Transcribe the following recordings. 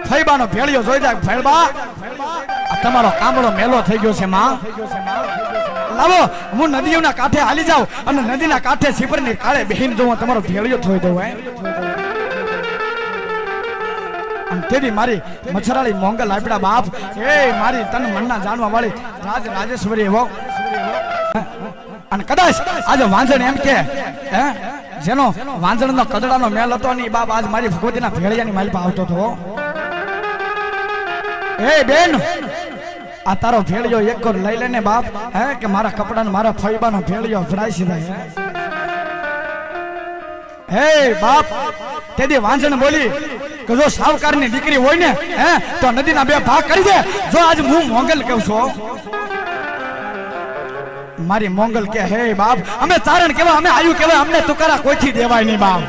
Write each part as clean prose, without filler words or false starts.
ફઈબાનો ભેળિયો જોઈ જાય ફઈબા આ તમારો કામડો મેલો થઈ ગયો છે માં લાવો હું નદીઓના કાંઠે હાલી જાઉં અને નદીના કાંઠે સિપરની કાળે બેહીને જોઉં તમારો ભેળિયો થોઈ દઉં હે તેરી મારી મચ્છરાળી મોંગલ આપડા બાપ એ મારી તન મનના જાણવા વાળી રાજેશ્વરી એવો અને કદાચ આજે વાંજણ એમ કે હે જેનો વાંજણનો કદડાનો મેલ હતો ની બાપ આજ મારી ભગવતીના ભેળિયાની માલ પર આવતો હતો એ બેન આ તારો ભેળિયો એક કોર લઈ લેને બાપ હે કે મારા કપડાનો મારા ફઈબાનો ભેળિયો ભરાઈ સીધા હે બાપ તેદી વાંજણ બોલી કે જો સાવકારની દીકરી હોય ને હે તો નદીના બે ભાગ કરી દે જો આજ હું મોંગલ કહું છું મારી મોંગલ કે હે બાપ અમે ચારણ કેવા અમે આયુ કેવા અમને તુકારા કોઈથી દેવાય નહીં બાપ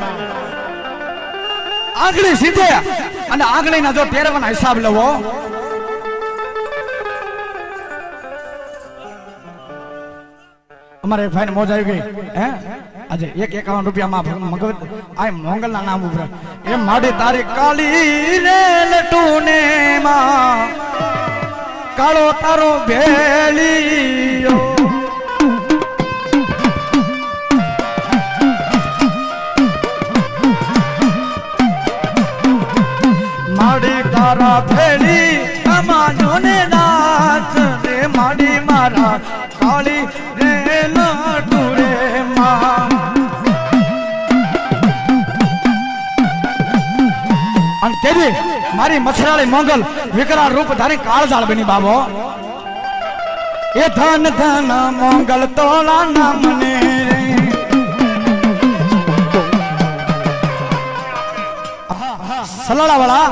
આંગળી સીધે અને આંગળીના જો ટેરવાના હિસાબ લેવો અમારે એક ભાઈને મોજ આવી ગઈ હે આજે 51 રૂપિયામાં મગવત આ મોંગલના નામ ઉપર એ માડી તારી કાળી રે લટુને માં કાળો તારો ભેળિયો માડી તારા ભેળી અમાનો ને નાચ રે માડી મારા કાળી રે લટુરે માં અને તેરી મારી મચ્છરાળી મોંગલ વિકરાળ રૂપ ધારી કાળજાળ બની બાબો એ ધન ધન મોંગલ તોલા નામને સલાડા વાળા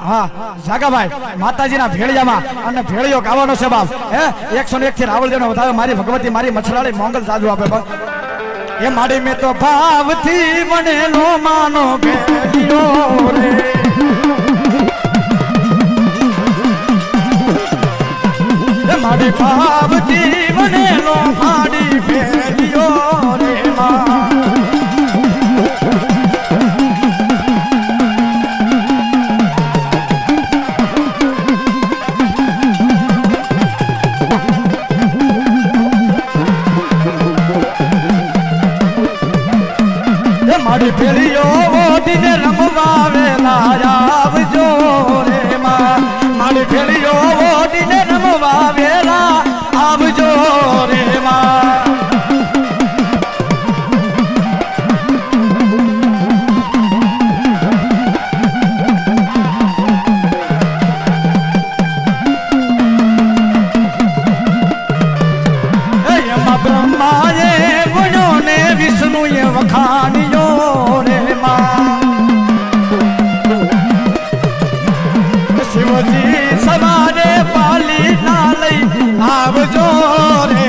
હા જાગાભાઈ માતાજીના ભેળિયામાં અને ભેળિયો ગાવાનો છે બાપ હે 101 થી રાવળ દેનો વધારે મારી ભગવતી મારી મચ્છરાળી મોંગલ સાજુ આપે બાપ એ માડી મે તો ભાવથી બનેલો માનો ભેળિયો રે એ માડી ભાવથી બનેલો માડી ભેળિયો રે માં મારી ભેળિયો ઓડીને રમવા વેલા આવજો રે માં મારી ભેળિયો ઓડીને રમવા વેલા આવજો રે માં એમાં બ્રહ્માએ ગુણો ને વિષ્ણુએ વખાણ્યો શિવજી સવારે પાલી ના લઈ આવજો રે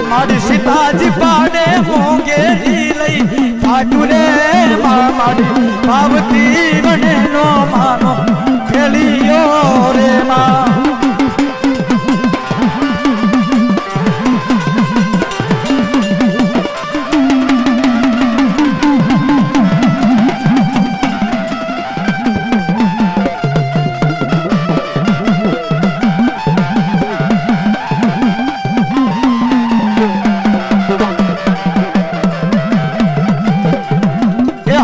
મારી સીતાજી પાડે મોંઘેરી લઈ ફાટુ રે મારી પાવતી બને નો માનો ભેળિયો રે માં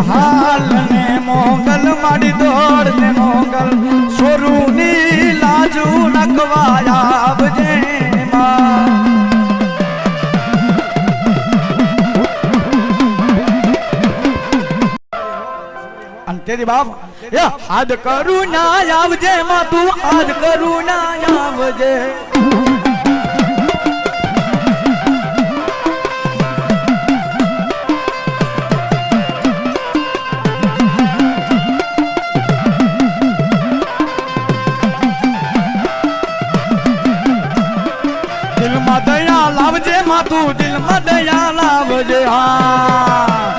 હાલ ને મોંગલ માડી દોડ ને મોંગલ સોરુની લાજુ નકવાયા આવજે અને તેરી બાપ એ આજ કરું ના આવજે માં તું આજ કરું ના આવજે તું દિલ માં દયા લાવજે હા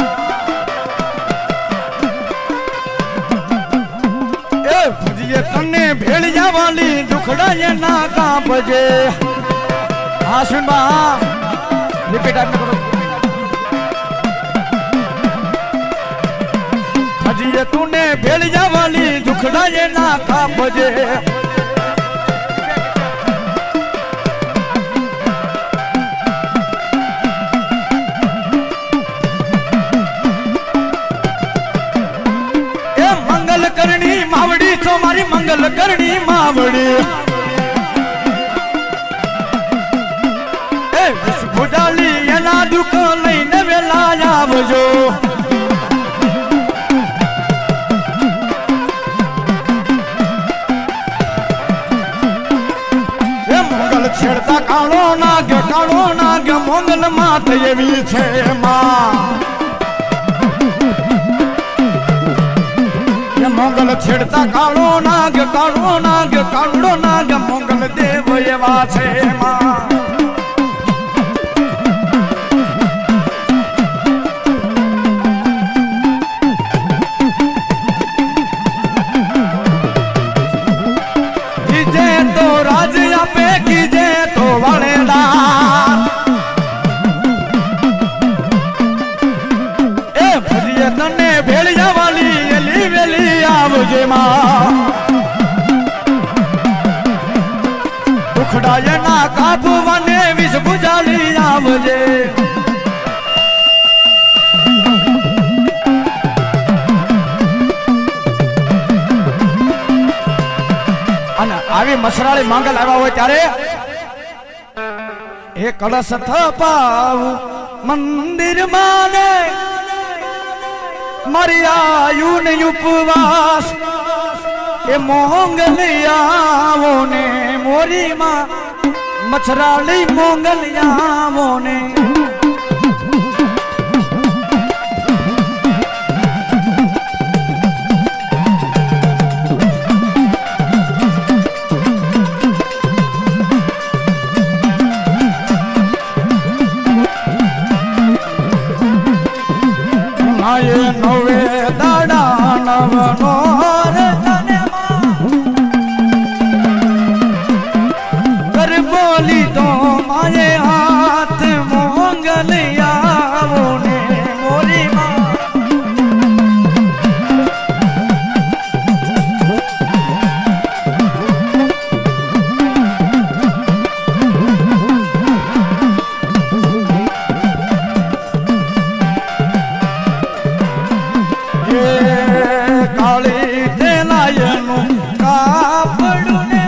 એ ભજીએ તને ભેળિયા વાલી દુખડાય ના કાપજે હા સુનબા રિપીટ આપને કરો ભજીએ તને ભેળિયા વાલી દુખડાય ના કાપજે करनी मावड़ी तो मारी मंगल करनी मावड़ी ए बुडाली एना दुको लईने वेला आवजो ए मंगल छेड़ता काळो नाग मंगल मात एवी छे मां मंगल छेड़ता काळो नाग काळो नाग मंगल देव एवा छे मां कीजे तो राज आपे कीजे तो वालेदार ए भजिए तने भेड़िया वाली एली वेली आवजे मां दुखडाय ना कापवाने विष बुझाली आवजे અને આવી મસરાળી માંગલ આવ્યા હોય ત્યારે એ કળશ થપાવું મંદિર માને મારી આયુ ને ઉપવાસ એ મોંગલિયાઓ ને મોરી માં મછરાળી મોંગલિયાઓ ને નવે દાડા નવનો કર બોલી તો માએ હાથ મોંગલિયાઓ ને મોરી કાળી તેલાયનું કાપડું ને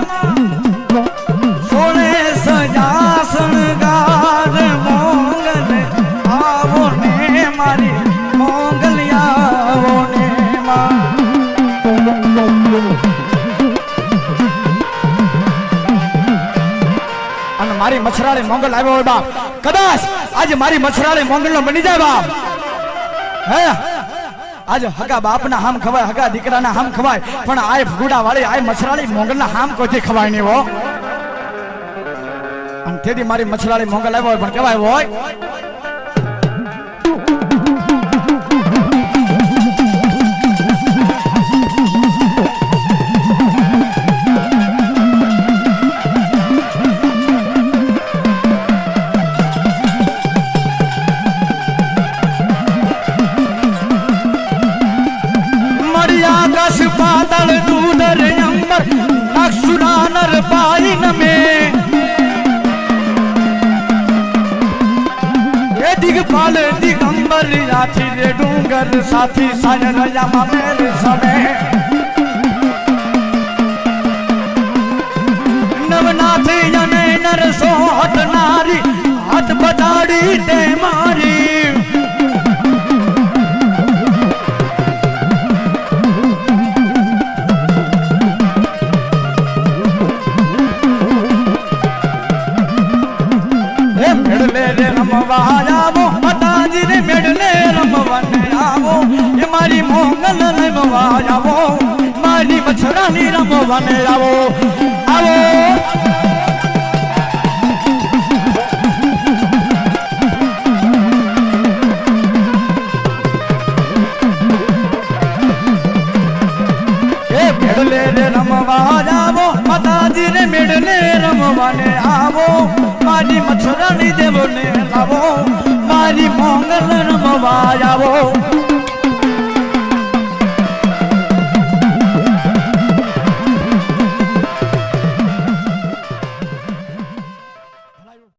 સોને સજા શણગાર મોંગલ આવો ને મારી મોંગલિયાઓ ને અને મારી મછરાળી મોંગલ આવ્યો હોય બાપ કદાચ આજે મારી મછરાળી મોંગલ નો બની જાય બાપ હે आज हगा बापना हाम खवाय हगा दीकराना हाम खवाय पण आय भगुड़ा वाली आय मछराली मोंगलना हाम कोई खवाय नहीं वो अन तेदी मारी मछराली मोंगल आव्यो पण केवाय होय आकाश बादल दूधर अंबर अक्षुरानर पाइन में ये दिगपाल दिगंबर याथी रे डूंगर साथी साजन यामा मेरे सने नवनाथ यने नर सोहत नारी हाथ बजाड़ी दे मारी रमवायावो माताजी ने मेडले रमवन आवो ये मारी मोंगल रमवायावो मारी मछराली रमवन आवो आवो ए मेडले રે રમવા જાવો માતાજી ને મેળને રમવાને આવો મારી મચ્છરાણી દેવને લાવો મારી મોંગલ રમવા જાવો